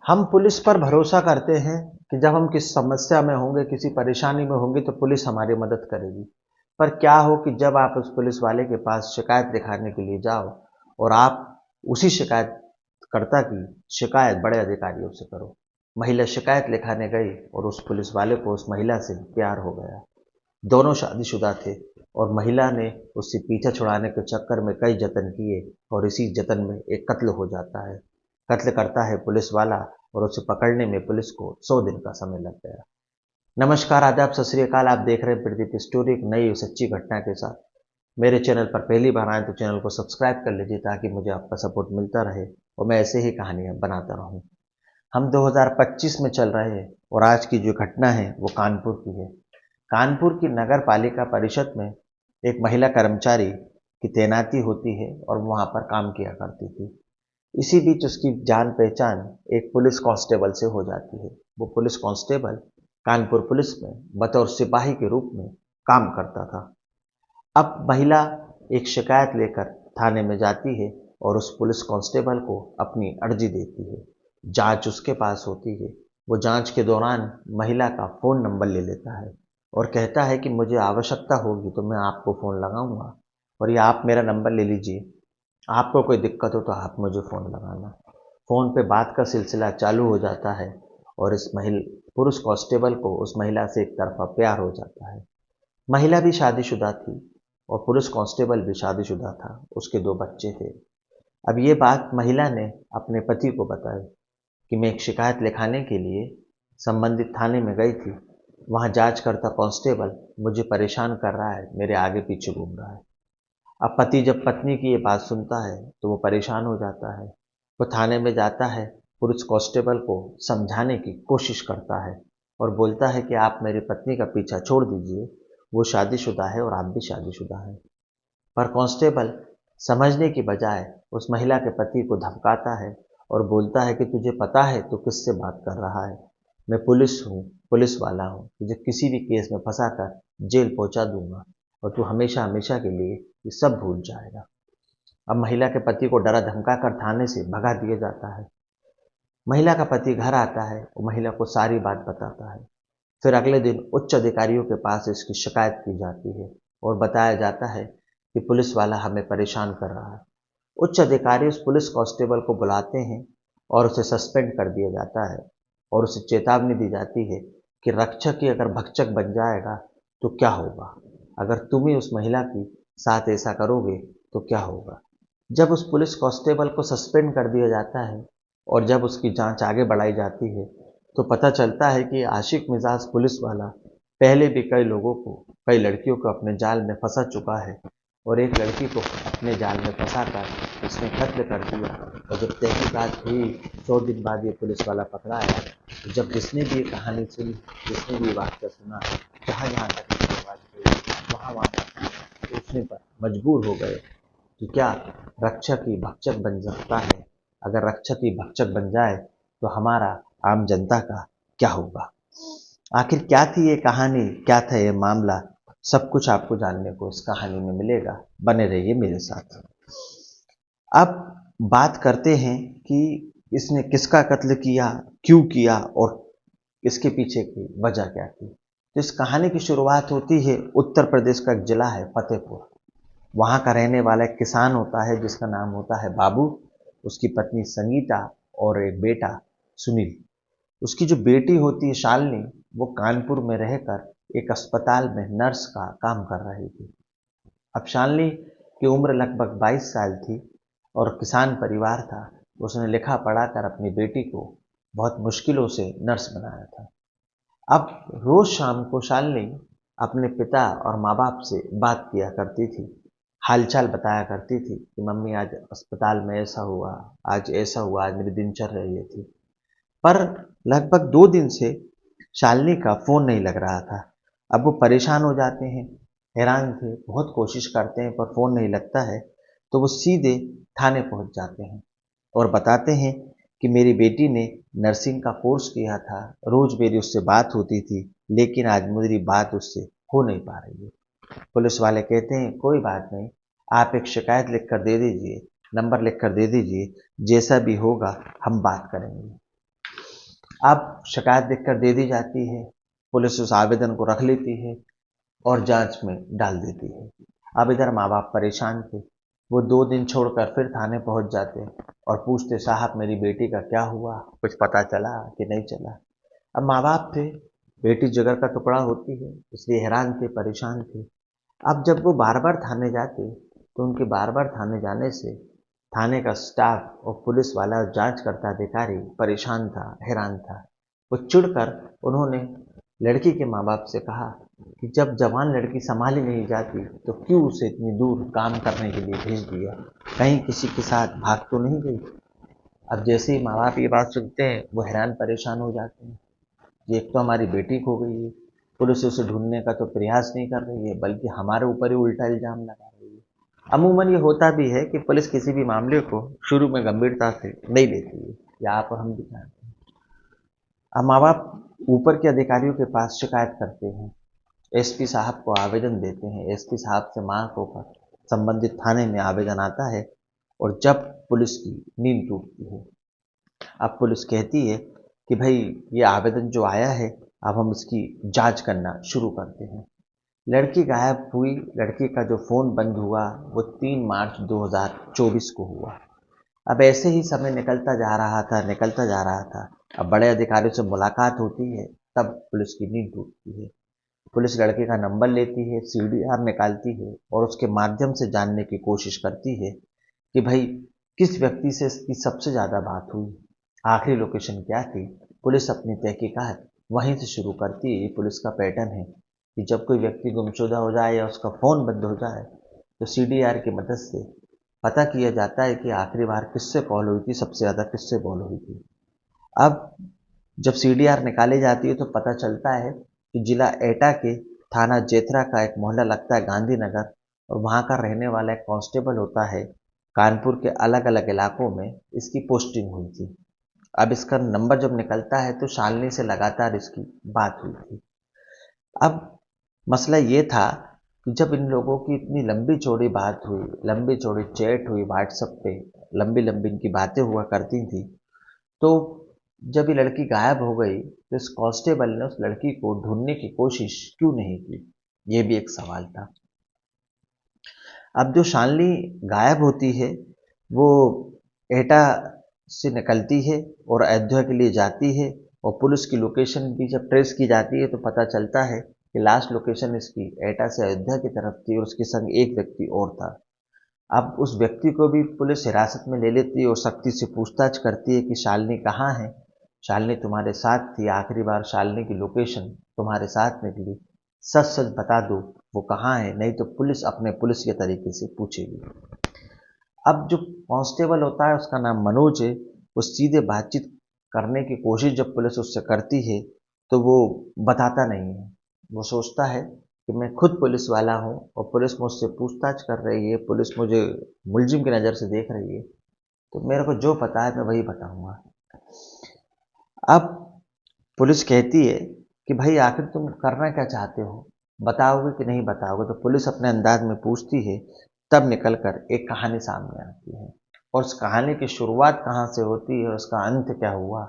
हम पुलिस पर भरोसा करते हैं कि जब हम किसी समस्या में होंगे, किसी परेशानी में होंगे तो पुलिस हमारी मदद करेगी। पर क्या हो कि जब आप उस पुलिस वाले के पास शिकायत लिखाने के लिए जाओ और आप उसी शिकायतकर्ता की शिकायत बड़े अधिकारियों से करो। महिला शिकायत लिखाने गई और उस पुलिस वाले को उस महिला से प्यार हो गया। दोनों शादीशुदा थे और महिला ने उससे पीछा छुड़ाने के चक्कर में कई जतन किए और इसी जतन में एक कत्ल हो जाता है। कत्ल करता है पुलिस वाला और उसे पकड़ने में पुलिस को 100 दिन का समय लग गया। नमस्कार, आदाब, सत श्री अकाल। आप देख रहे हैं प्रदीप स्टोरी, एक नई सच्ची घटना के साथ। मेरे चैनल पर पहली बार आए तो चैनल को सब्सक्राइब कर लीजिए ताकि मुझे आपका सपोर्ट मिलता रहे और मैं ऐसे ही कहानियां बनाता रहूं। हम 2025 में चल रहे हैं और आज की जो घटना है वो कानपुर की है। कानपुर की नगर पालिका परिषद में एक महिला कर्मचारी की तैनाती होती है और वहां पर काम किया करती थी। इसी बीच उसकी जान पहचान एक पुलिस कांस्टेबल से हो जाती है। वो पुलिस कांस्टेबल कानपुर पुलिस में बतौर सिपाही के रूप में काम करता था। अब महिला एक शिकायत लेकर थाने में जाती है और उस पुलिस कांस्टेबल को अपनी अर्जी देती है। जांच उसके पास होती है। वो जांच के दौरान महिला का फ़ोन नंबर ले लेता है और कहता है कि मुझे आवश्यकता होगी तो मैं आपको फ़ोन लगाऊंगा और ये आप मेरा नंबर ले लीजिए। आपको कोई दिक्कत हो तो आप मुझे फ़ोन लगाना। फ़ोन पे बात का सिलसिला चालू हो जाता है और इस पुरुष कांस्टेबल को उस महिला से एक तरफा प्यार हो जाता है। महिला भी शादीशुदा थी और पुलिस कांस्टेबल भी शादीशुदा था। उसके 2 बच्चे थे। अब ये बात महिला ने अपने पति को बताई कि मैं एक शिकायत लिखाने के लिए संबंधित थाने में गई थी। वहाँ जांच करता कांस्टेबल मुझे परेशान कर रहा है, मेरे आगे पीछे घूम रहा है। अब पति जब पत्नी की ये बात सुनता है तो वो परेशान हो जाता है। वो थाने में जाता है, पुलिस कांस्टेबल को समझाने की कोशिश करता है और बोलता है कि आप मेरी पत्नी का पीछा छोड़ दीजिए, वो शादीशुदा है और आप भी शादीशुदा हैं। पर कांस्टेबल समझने की बजाय उस महिला के पति को धमकाता है और बोलता है कि तुझे पता है तू किससे बात कर रहा है। मैं पुलिस हूँ, पुलिस वाला हूँ, तुझे किसी भी केस में फंसाकर जेल पहुंचा दूंगा और तू हमेशा हमेशा के लिए ये सब भूल जाएगा। अब महिला के पति को डरा धमका कर थाने से भगा दिया जाता है। महिला का पति घर आता है और महिला को सारी बात बताता है। फिर अगले दिन उच्च अधिकारियों के पास इसकी शिकायत की जाती है और बताया जाता है कि पुलिस वाला हमें परेशान कर रहा है। उच्च अधिकारी उस पुलिस कांस्टेबल को बुलाते हैं और उसे सस्पेंड कर दिया जाता है और उसे चेतावनी दी जाती है कि रक्षक ही अगर भक्षक बन जाएगा तो क्या होगा। अगर तुम ही उस महिला की साथ ऐसा करोगे तो क्या होगा। जब उस पुलिस कांस्टेबल को सस्पेंड कर दिया जाता है और जब उसकी जांच आगे बढ़ाई जाती है तो पता चलता है कि आशिक मिजाज पुलिस वाला पहले भी कई लोगों को, कई लड़कियों को अपने जाल में फंसा चुका है और एक लड़की को अपने जाल में फंसाकर उसने कत्ल कर दिया। और जब तहकीकात हुई, 100 दिन बाद ये पुलिस वाला पकड़ा आया। तो जब जिसने भी ये कहानी सुनी, जिसने भी ये वाक्य सुना, जहाँ जहाँ तक ये आवाज़ गई वहाँ वहाँ तक सोचने पर मजबूर हो गए कि क्या रक्षक ही भक्षक बन सकता है। अगर रक्षक ही भक्षक बन जाए तो हमारा आम जनता का क्या होगा। आखिर क्या थी ये कहानी, क्या था ये मामला, सब कुछ आपको जानने को इस कहानी में मिलेगा। बने रहिए मेरे साथ। अब बात करते हैं कि इसने किसका कत्ल किया, क्यों किया और इसके पीछे की वजह क्या थी। तो इस कहानी की शुरुआत होती है उत्तर प्रदेश का एक जिला है फतेहपुर। वहाँ का रहने वाला एक किसान होता है जिसका नाम होता है बाबू। उसकी पत्नी संगीता और एक बेटा सुनील। उसकी जो बेटी होती है शालिनी, वो कानपुर में रहकर एक अस्पताल में नर्स का काम कर रही थी। अब शालिनी की उम्र लगभग 22 साल थी और किसान परिवार था। उसने लिखा पढ़ा कर अपनी बेटी को बहुत मुश्किलों से नर्स बनाया था। अब रोज शाम को शालिनी अपने पिता और माँ बाप से बात किया करती थी, हालचाल बताया करती थी कि मम्मी आज अस्पताल में ऐसा हुआ, आज ऐसा हुआ, आज मेरी दिनचर्या ये थी। पर लगभग 2 दिन से शालिनी का फोन नहीं लग रहा था। अब वो परेशान हो जाते हैं, हैरान थे, बहुत कोशिश करते हैं पर फोन नहीं लगता है। तो वो सीधे थाने पहुंच जाते हैं और बताते हैं कि मेरी बेटी ने नर्सिंग का कोर्स किया था, रोज मेरी उससे बात होती थी, लेकिन आज मेरी बात उससे हो नहीं पा रही है। पुलिस वाले कहते हैं कोई बात नहीं, आप एक शिकायत लिख कर दे दीजिए, नंबर लिख कर दे दीजिए, जैसा भी होगा हम बात करेंगे। अब शिकायत लिखकर दे दी जाती है, पुलिस उस आवेदन को रख लेती है और जांच में डाल देती है। अब इधर माँ बाप परेशान थे, वो 2 दिन छोड़कर फिर थाने पहुंच जाते और पूछते, साहब मेरी बेटी का क्या हुआ, कुछ पता चला कि नहीं चला। अब माँ बाप थे, बेटी जिगर का टुकड़ा होती है, इसलिए हैरान थे, परेशान थे। अब जब वो बार बार थाने जाते तो उनके बार बार थाने जाने से थाने का स्टाफ और पुलिस वाला जांच करता अधिकारी परेशान था, हैरान था। वो चिढ़कर उन्होंने लड़की के माँ बाप से कहा कि जब जवान लड़की संभाली नहीं जाती तो क्यों उसे इतनी दूर काम करने के लिए भेज दिया, कहीं किसी के साथ भाग तो नहीं गई। अब जैसे ही माँ बाप ये बात सुनते हैं वो हैरान परेशान हो जाते हैं। ये एक तो हमारी बेटी खो गई है, पुलिस उसे ढूंढने का तो प्रयास नहीं कर रही है, बल्कि हमारे ऊपर ही उल्टा इल्जाम लगा रही है। अमूमन ये होता भी है कि पुलिस किसी भी मामले को शुरू में गंभीरता से नहीं लेती है, या आप और हम भी जानते हैं। अब माँ बाप ऊपर के अधिकारियों के पास शिकायत करते हैं, एसपी साहब को आवेदन देते हैं, एसपी साहब से मांग होकर संबंधित थाने में आवेदन आता है और जब पुलिस की नींद टूटती है। अब पुलिस कहती है कि भाई ये आवेदन जो आया है, अब हम इसकी जांच करना शुरू करते हैं। लड़की गायब हुई, लड़की का जो फ़ोन बंद हुआ वो 3 मार्च 2024 को हुआ। अब ऐसे ही समय निकलता जा रहा था, निकलता जा रहा था। अब बड़े अधिकारियों से मुलाकात होती है, तब पुलिस की नींद टूटती है। पुलिस लड़के का नंबर लेती है, सीडीआर निकालती है और उसके माध्यम से जानने की कोशिश करती है कि भाई किस व्यक्ति से इसकी सबसे ज़्यादा बात हुई, आखिरी लोकेशन क्या थी। पुलिस अपनी तहकीकात वहीं से शुरू करती है। ये पुलिस का पैटर्न है कि जब कोई व्यक्ति गुमशुदा हो जाए या उसका फ़ोन बंद हो जाए तो सीडीआर की मदद से पता किया जाता है कि आखिरी बार किससे कॉल हुई थी, सबसे ज़्यादा किससे कॉल हुई थी। अब जब सीडीआर निकाली जाती है तो पता चलता है कि जिला एटा के थाना जेथरा का एक मोहल्ला लगता है गांधीनगर, और वहाँ का रहने वाला एक कांस्टेबल होता है। कानपुर के अलग अलग इलाकों में इसकी पोस्टिंग हुई थी। अब इसका नंबर जब निकलता है तो शालिनी से लगातार इसकी बात हुई थी। अब मसला ये था कि जब इन लोगों की इतनी लंबी चौड़ी बात हुई, लंबी चौड़ी चैट हुई व्हाट्सएप पे, लंबी लंबी इनकी बातें हुआ करती थी, तो जब ये लड़की गायब हो गई तो इस कांस्टेबल ने उस लड़की को ढूंढने की कोशिश क्यों नहीं की, ये भी एक सवाल था। अब जो शालिनी गायब होती है वो एटा से निकलती है और अयोध्या के लिए जाती है, और पुलिस की लोकेशन भी जब ट्रेस की जाती है तो पता चलता है कि लास्ट लोकेशन इसकी एटा से अयोध्या की तरफ थी और उसके संग एक व्यक्ति और था। अब उस व्यक्ति को भी पुलिस हिरासत में ले लेती है और सख्ती से पूछताछ करती है कि शालिनी कहाँ है, शालिनी तुम्हारे साथ थी, आखिरी बार शालिनी की लोकेशन तुम्हारे साथ निकली, सच सच बता दो वो कहाँ है, नहीं तो पुलिस अपने पुलिस के तरीके से पूछेगी। अब जो कांस्टेबल होता है उसका नाम मनोज है, वो सीधे बातचीत करने की कोशिश जब पुलिस उससे करती है तो वो बताता नहीं है। वो सोचता है कि मैं खुद पुलिस वाला हूँ और पुलिस मुझसे पूछताछ कर रही है, पुलिस मुझे मुलजिम की नज़र से देख रही है, तो मेरे को जो पता है मैं वही बताऊंगा। अब पुलिस कहती है कि भाई आखिर तुम करना क्या चाहते हो, बताओगे कि नहीं बताओगे। तो पुलिस अपने अंदाज में पूछती है, तब निकलकर एक कहानी सामने आती है, और उस कहानी की शुरुआत कहाँ से होती है और उसका अंत क्या हुआ,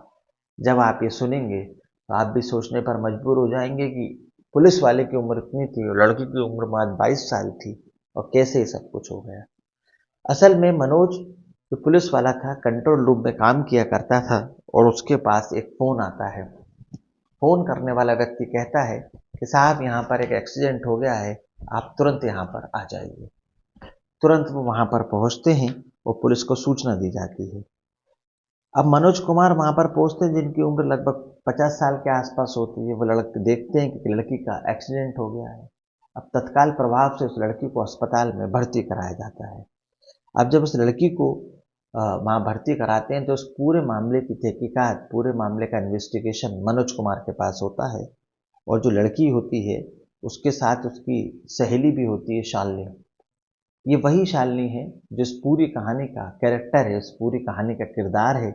जब आप ये सुनेंगे तो आप भी सोचने पर मजबूर हो जाएंगे कि पुलिस वाले की उम्र इतनी थी और लड़की की उम्र मात्र 22 साल थी, और कैसे ये सब कुछ हो गया। असल में मनोज जो पुलिस वाला था, कंट्रोल रूम में काम किया करता था, और उसके पास एक फ़ोन आता है। फ़ोन करने वाला व्यक्ति कहता है कि साहब यहाँ पर एक एक्सीडेंट हो गया है, आप तुरंत यहाँ पर आ जाइए। तुरंत वो वहाँ पर पहुँचते हैं और पुलिस को सूचना दी जाती है। अब मनोज कुमार वहाँ पर पहुँचते हैं, जिनकी उम्र लगभग 50 साल के आसपास होती है। वो लड़के देखते हैं कि लड़की का एक्सीडेंट हो गया है। अब तत्काल प्रभाव से उस लड़की को अस्पताल में भर्ती कराया जाता है। अब जब उस लड़की को वहाँ भर्ती कराते हैं तो उस पूरे मामले की तहकीकात, पूरे मामले का इन्वेस्टिगेशन मनोज कुमार के पास होता है। और जो लड़की होती है उसके साथ उसकी सहेली भी होती है, शालिनी। ये वही शालिनी है जो इस पूरी कहानी का कैरेक्टर है, इस पूरी कहानी का किरदार है।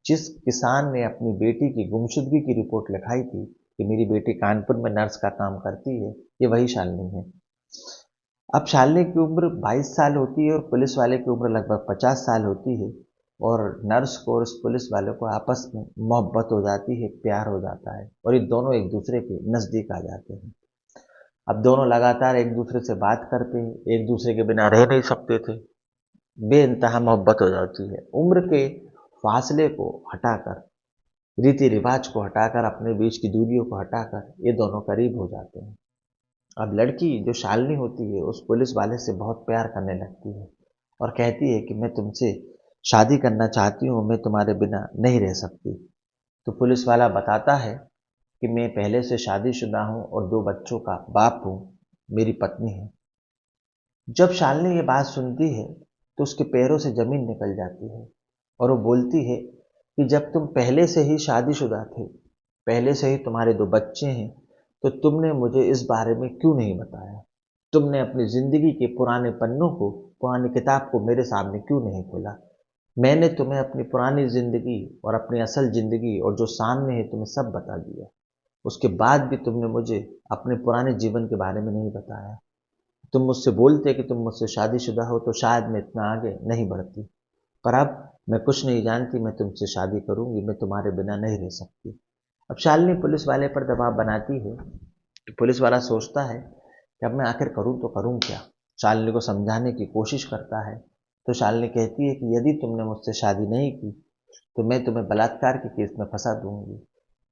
जिस किसान ने अपनी बेटी की गुमशुदगी की रिपोर्ट लिखाई थी कि मेरी बेटी कानपुर में नर्स का काम करती है, ये वही शालिनी है। अब शालिनी की उम्र 22 साल होती है और पुलिस वाले की उम्र लगभग 50 साल होती है। और नर्स को और उस पुलिस वाले को आपस में मोहब्बत हो जाती है, प्यार हो जाता है और ये दोनों एक दूसरे के नज़दीक आ जाते हैं। अब दोनों लगातार एक दूसरे से बात करते हैं, एक दूसरे के बिना रह नहीं सकते थे, बेइंतहा मोहब्बत हो जाती है। उम्र के फासले को हटाकर, रीति रिवाज को हटाकर, अपने बीच की दूरियों को हटाकर ये दोनों करीब हो जाते हैं। अब लड़की जो शालिनी होती है उस पुलिस वाले से बहुत प्यार करने लगती है और कहती है कि मैं तुमसे शादी करना चाहती हूँ, मैं तुम्हारे बिना नहीं रह सकती। तो पुलिस वाला बताता है कि मैं पहले से शादीशुदा हूँ और 2 बच्चों का बाप हूँ, मेरी पत्नी है। जब शालिनी ये बात सुनती है तो उसके पैरों से जमीन निकल जाती है और वो बोलती है कि जब तुम पहले से ही शादीशुदा थे, पहले से ही तुम्हारे 2 बच्चे हैं, तो तुमने मुझे इस बारे में क्यों नहीं बताया? तुमने अपनी जिंदगी के पुराने पन्नों को, पुरानी किताब को मेरे सामने क्यों नहीं खोला? मैंने तुम्हें अपनी पुरानी जिंदगी और अपनी असल जिंदगी और जो सामने है तुम्हें सब बता दिया। उसके बाद भी तुमने मुझे अपने पुराने जीवन के बारे में नहीं बताया। तुम मुझसे बोलते कि तुम मुझसे शादीशुदा हो तो शायद मैं इतना आगे नहीं बढ़ती, पर अब मैं कुछ नहीं जानती, मैं तुमसे शादी करूंगी, मैं तुम्हारे बिना नहीं रह सकती। अब शालिनी पुलिस वाले पर दबाव बनाती है तो पुलिस वाला सोचता है कि अब मैं आखिर करूं तो करूं क्या। शालिनी को समझाने की कोशिश करता है तो शालिनी कहती है कि यदि तुमने मुझसे शादी नहीं की तो मैं तुम्हें बलात्कार के केस में फंसा दूंगी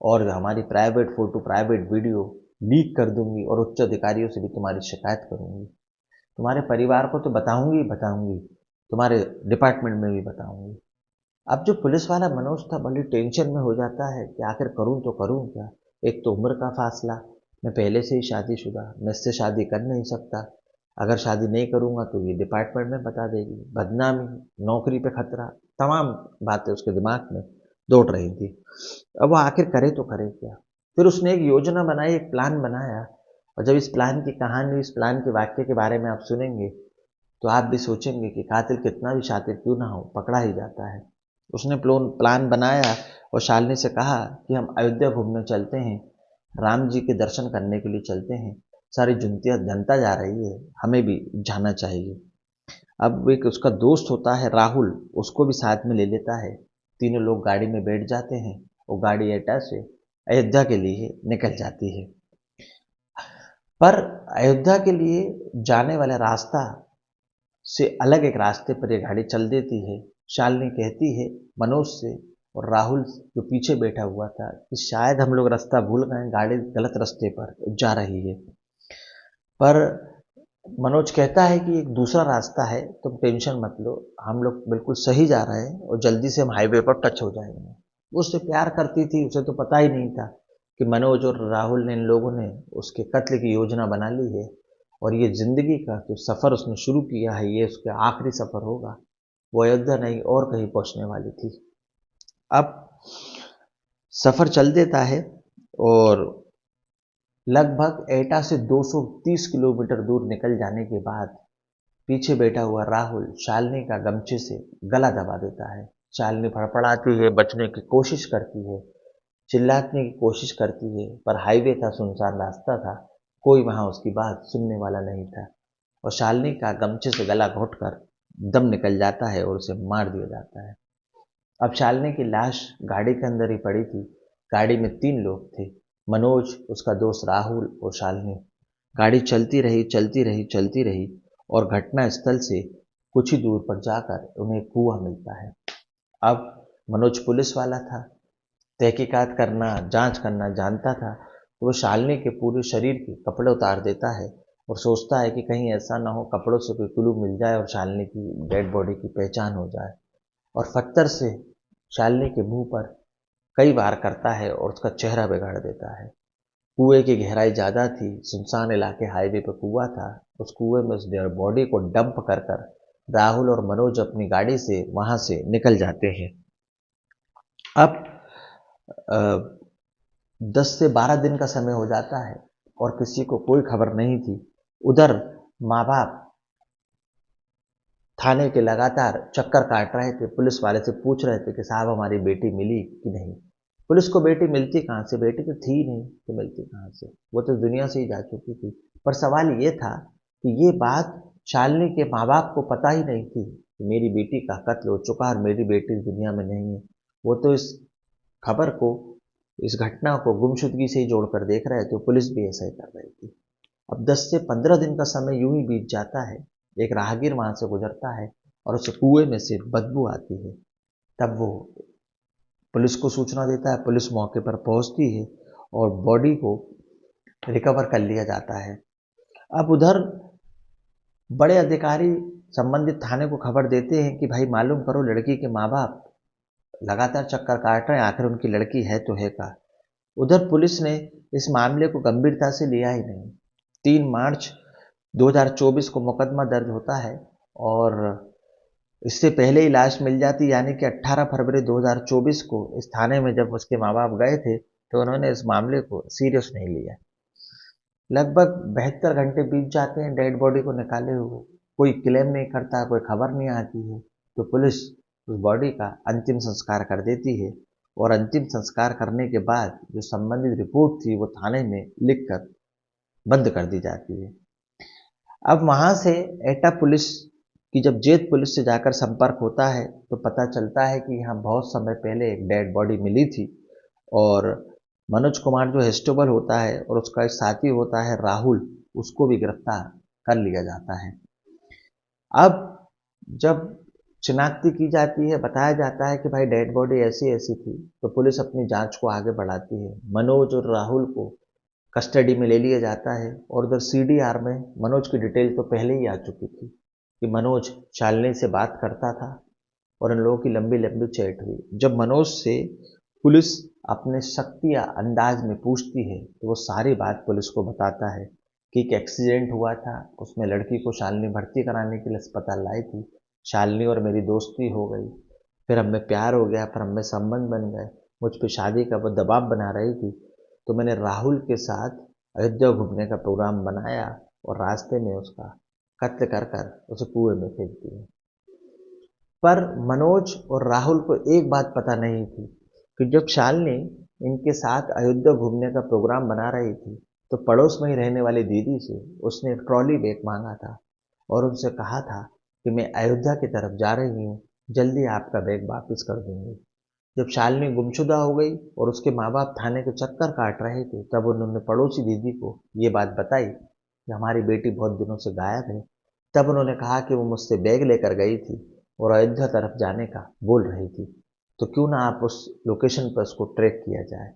और हमारी private photo, private video leak कर दूंगी और उच्च अधिकारियों से भी तुम्हारी शिकायत करूंगी। तुम्हारे परिवार को तो बताऊंगी ही बताऊंगी, तुम्हारे डिपार्टमेंट में भी बताऊंगी। अब जो पुलिस वाला मनोज था बड़ी टेंशन में हो जाता है कि आखिर करूं तो करूं क्या। एक तो उम्र का फासला, मैं पहले से ही शादीशुदा, मैं इससे शादी कर नहीं सकता। अगर शादी नहीं करूंगा तो ये डिपार्टमेंट में बता देगी, बदनामी, नौकरी पे खतरा, तमाम बातें उसके दिमाग में दौड़ रही थी। अब वो आखिर करे तो करे क्या। फिर उसने एक योजना बनाई, एक प्लान बनाया और जब इस प्लान की कहानी, इस प्लान के वाक्य के बारे में आप सुनेंगे तो आप भी सोचेंगे कि कातिल कितना भी शातिर क्यों ना हो, पकड़ा ही जाता है। उसने प्लान बनाया और शालिनी से कहा कि हम अयोध्या घूमने चलते हैं, राम जी के दर्शन करने के लिए चलते हैं। सारी जनता जा रही है, हमें भी जाना चाहिए। अब एक उसका दोस्त होता है राहुल, उसको भी साथ में ले लेता है। तीनों लोग गाड़ी में बैठ जाते हैं और गाड़ी एटा से अयोध्या के लिए निकल जाती है। पर अयोध्या के लिए जाने वाला रास्ता से अलग एक रास्ते पर यह गाड़ी चल देती है। शालिनी कहती है मनोज से और राहुल जो पीछे बैठा हुआ था कि शायद हम लोग रास्ता भूल गए, गाड़ी गलत रास्ते पर जा रही है। पर मनोज कहता है कि एक दूसरा रास्ता है, तुम टेंशन मत लो, हम लोग बिल्कुल सही जा रहे हैं और जल्दी से हम हाईवे पर टच हो जाएंगे। वो उससे प्यार करती थी, उसे तो पता ही नहीं था कि मनोज और राहुल ने, इन लोगों ने उसके कत्ल की योजना बना ली है और ये जिंदगी का जो सफ़र उसने शुरू किया है ये उसका आखिरी सफ़र होगा। वो अयोध्या नहीं और कहीं पहुंचने वाली थी। अब सफ़र चल देता है और लगभग एटा से 230 किलोमीटर दूर निकल जाने के बाद पीछे बैठा हुआ राहुल शालिनी का गमछे से गला दबा देता है। शालिनी फड़फड़ाती है, बचने की कोशिश करती है, चिल्लाने की कोशिश करती है, पर हाईवे था, सुनसान रास्ता था, कोई वहां उसकी बात सुनने वाला नहीं था और शालिनी का गमछे से गला घोंटकर दम निकल जाता है और उसे मार दिया जाता है। अब शालिनी की लाश गाड़ी के अंदर ही पड़ी थी। गाड़ी में 3 लोग थे, मनोज, उसका दोस्त राहुल और शालिनी। गाड़ी चलती रही, चलती रही, चलती रही और घटना स्थल से कुछ ही दूर पर जाकर उन्हें कुआं मिलता है। अब मनोज पुलिस वाला था, तहकीकात करना, जांच करना जानता था, तो वो शालिनी के पूरे शरीर के कपड़े उतार देता है और सोचता है कि कहीं ऐसा ना हो कपड़ों से कोई क्लू मिल जाए और शालिनी की डेड बॉडी की पहचान हो जाए। और पत्थर से शालिनी के मुंह पर कई बार करता है और उसका चेहरा बिगाड़ देता है। कुएं की गहराई ज्यादा थी, सुनसान इलाके, हाईवे पर कुआं था। उस कुएं में उस बॉडी को डंप कर कर राहुल और मनोज अपनी गाड़ी से वहां से निकल जाते हैं। अब 10 से 12 दिन का समय हो जाता है और किसी को कोई खबर नहीं थी। उधर माँ बाप थाने के लगातार चक्कर काट रहे थे, पुलिस वाले से पूछ रहे थे कि साहब हमारी बेटी मिली कि नहीं। पुलिस को बेटी मिलती कहाँ से, बेटी तो थी नहीं तो मिलती कहाँ से, वो तो दुनिया से ही जा चुकी थी। पर सवाल ये था कि ये बात शालिनी के माँ बाप को पता ही नहीं थी कि मेरी बेटी का कत्ल हो चुका और मेरी बेटी इस दुनिया में नहीं है। वो तो इस खबर को, इस घटना को गुमशुदगी से ही जोड़कर देख रहे थे, पुलिस भी ऐसा ही कर रही थी। अब 10 से 15 दिन का समय यूं ही बीत जाता है। एक राहगीर वहां से गुजरता है और उसे कुएं में से बदबू आती है। तब वो पुलिस को सूचना देता है, पुलिस मौके पर पहुंचती है और बॉडी को रिकवर कर लिया जाता है। अब उधर बड़े अधिकारी संबंधित थाने को खबर देते हैं कि भाई मालूम करो, लड़की के माँ बाप लगातार चक्कर काट रहे हैं, आखिर उनकी लड़की है तो है का। उधर पुलिस ने इस मामले को गंभीरता से लिया ही नहीं। 3 मार्च 2024 को मुकदमा दर्ज होता है और इससे पहले ही लाश मिल जाती, यानी कि 18 फरवरी 2024 को इस थाने में जब उसके माँ बाप गए थे तो उन्होंने इस मामले को सीरियस नहीं लिया। लगभग 72 घंटे बीत जाते हैं डेड बॉडी को निकाले हुए। कोई क्लेम नहीं करता, कोई खबर नहीं आती है, तो पुलिस उस बॉडी का अंतिम संस्कार कर देती है और अंतिम संस्कार करने के बाद जो संबंधित रिपोर्ट थी वो थाने में लिखकर बंद कर दी जाती है। अब वहां से एटा पुलिस की जब जेत पुलिस से जाकर संपर्क होता है तो पता चलता है कि यहाँ बहुत समय पहले एक डेड बॉडी मिली थी और मनोज कुमार जो हेस्टेबल होता है और उसका एक साथी होता है राहुल, उसको भी गिरफ्तार कर लिया जाता है। अब जब शिनाख्ती की जाती है, बताया जाता है कि भाई डेड बॉडी ऐसी ऐसी थी, तो पुलिस अपनी जांच को आगे बढ़ाती है। मनोज और राहुल को कस्टडी में ले लिया जाता है और उधर सीडीआर में मनोज की डिटेल तो पहले ही आ चुकी थी कि मनोज शालिनी से बात करता था और इन लोगों की लंबी लंबी चैट हुई। जब मनोज से पुलिस अपने शक्ति या अंदाज में पूछती है तो वो सारी बात पुलिस को बताता है कि एक एक्सीडेंट हुआ था, उसमें लड़की को शालिनी भर्ती कराने के लिए अस्पताल लाई थी। शालिनी और मेरी दोस्ती हो गई, फिर हमें प्यार हो गया, फिर हमें संबंध बन गए, मुझ पर शादी का वो दबाव बना रही थी, तो मैंने राहुल के साथ अयोध्या घूमने का प्रोग्राम बनाया और रास्ते में उसका कत्ल कर कर उसे कुएं में फेंक दिया। पर मनोज और राहुल को एक बात पता नहीं थी कि जब शालिनी इनके साथ अयोध्या घूमने का प्रोग्राम बना रही थी तो पड़ोस में ही रहने वाली दीदी से उसने एक ट्रॉली बैग मांगा था और उनसे कहा था कि मैं अयोध्या की तरफ जा रही हूँ, जल्दी आपका बैग वापस कर दूंगी। जब शालिनी गुमशुदा हो गई और उसके माँ बाप थाने के चक्कर काट रहे थे तब उन्होंने पड़ोसी दीदी को ये बात बताई कि हमारी बेटी बहुत दिनों से गायब है। तब उन्होंने कहा कि वो मुझसे बैग लेकर गई थी और अयोध्या तरफ जाने का बोल रही थी, तो क्यों ना आप उस लोकेशन पर उसको ट्रैक किया जाए।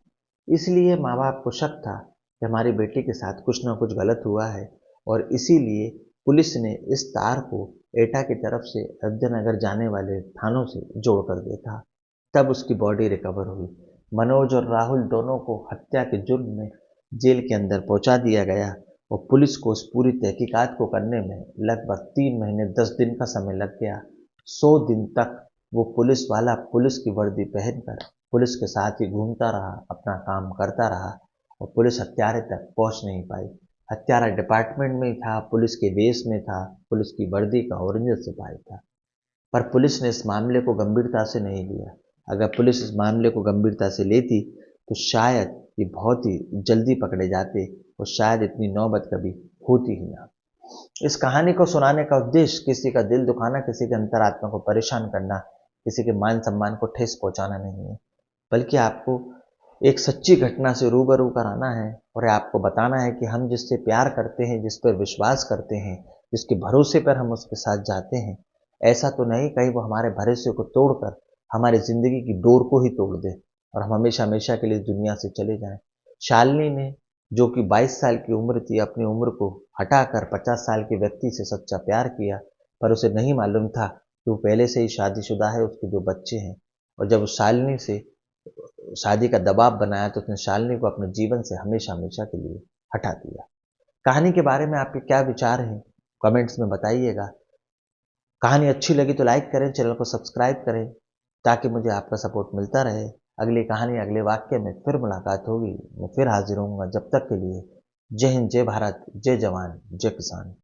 इसलिए माँ बाप को शक था कि हमारी बेटी के साथ कुछ ना कुछ गलत हुआ है और इसीलिए पुलिस ने इस तार को एटा की तरफ से अयोध्या नगर जाने वाले थानों से जोड़कर देखा। तब उसकी बॉडी रिकवर हुई। मनोज और राहुल दोनों को हत्या के जुर्म में जेल के अंदर पहुंचा दिया गया और पुलिस को उस पूरी तहकीकात को करने में लगभग 3 महीने 10 दिन का समय लग गया। 100 दिन तक वो पुलिस वाला पुलिस की वर्दी पहनकर पुलिस के साथ ही घूमता रहा, अपना काम करता रहा और पुलिस हत्यारे तक पहुंच नहीं पाई। हत्यारा डिपार्टमेंट में ही था, पुलिस के वेश में था, पुलिस की वर्दी का ओरिजिनल सिपाही था, पर पुलिस ने इस मामले को गंभीरता से नहीं लिया। अगर पुलिस इस मामले को गंभीरता से लेती तो शायद ये बहुत ही जल्दी पकड़े जाते और शायद इतनी नौबत कभी होती ही ना। इस कहानी को सुनाने का उद्देश्य किसी का दिल दुखाना, किसी के अंतरात्मा को परेशान करना, किसी के मान सम्मान को ठेस पहुंचाना नहीं है, बल्कि आपको एक सच्ची घटना से रूबरू कराना है और आपको बताना है कि हम जिससे प्यार करते हैं, जिस पर विश्वास करते हैं, जिसके भरोसे पर हम उसके साथ जाते हैं, ऐसा तो नहीं कहीं वो हमारे भरोसे को तोड़कर हमारी जिंदगी की डोर को ही तोड़ दे और हम हमेशा हमेशा के लिए दुनिया से चले जाएं। शालिनी ने, जो कि 22 साल की उम्र थी, अपनी उम्र को हटाकर 50 साल के व्यक्ति से सच्चा प्यार किया, पर उसे नहीं मालूम था कि वो पहले से ही शादीशुदा है, उसके 2 बच्चे हैं। और जब उस शालिनी से शादी का दबाव बनाया तो उसने शालिनी को अपने जीवन से हमेशा हमेशा के लिए हटा दिया। कहानी के बारे में आपके क्या विचार हैं, कमेंट्स में बताइएगा। कहानी अच्छी लगी तो लाइक करें, चैनल को सब्सक्राइब करें ताकि मुझे आपका सपोर्ट मिलता रहे। अगली कहानी, अगले वाक्य में फिर मुलाकात होगी, मैं फिर हाजिर होऊंगा। जब तक के लिए जय हिंद, जय भारत, जय जवान, जय किसान।